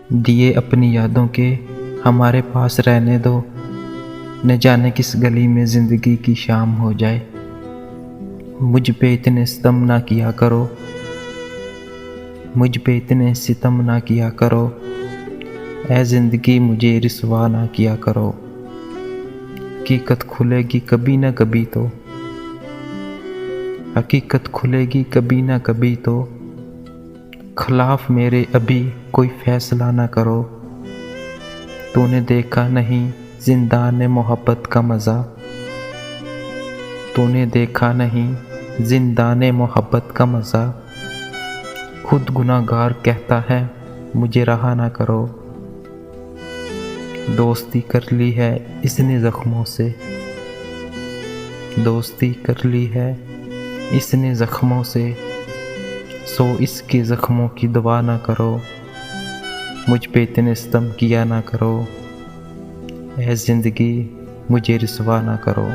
दिए अपनी यादों के हमारे पास रहने दो, न जाने किस गली में ज़िंदगी की शाम हो जाए। मुझ पे इतने सितम ना किया करो, मुझ पे इतने सितम ना किया करो, ऐ ज़िंदगी मुझे रिसवा ना किया करो। हकीकत खुलेगी कभी न कभी तो, हकीकत खुलेगी कभी न कभी तो, खिलाफ मेरे अभी कोई फैसला ना करो। तूने देखा नहीं जिंदाने मोहब्बत का मज़ा, तूने देखा नहीं जिंदाने मोहब्बत का मज़ा। खुद गुनाहगार कहता है मुझे रहा ना करो। दोस्ती कर ली है इसने ज़ख्मों से, दोस्ती कर ली है इसने ज़ख्मों से, सो इसके ज़ख्मों की दवा ना करो। मुझ पे इतने सितम किया ना करो, ऐ ज़िंदगी मुझे रिसवा ना करो।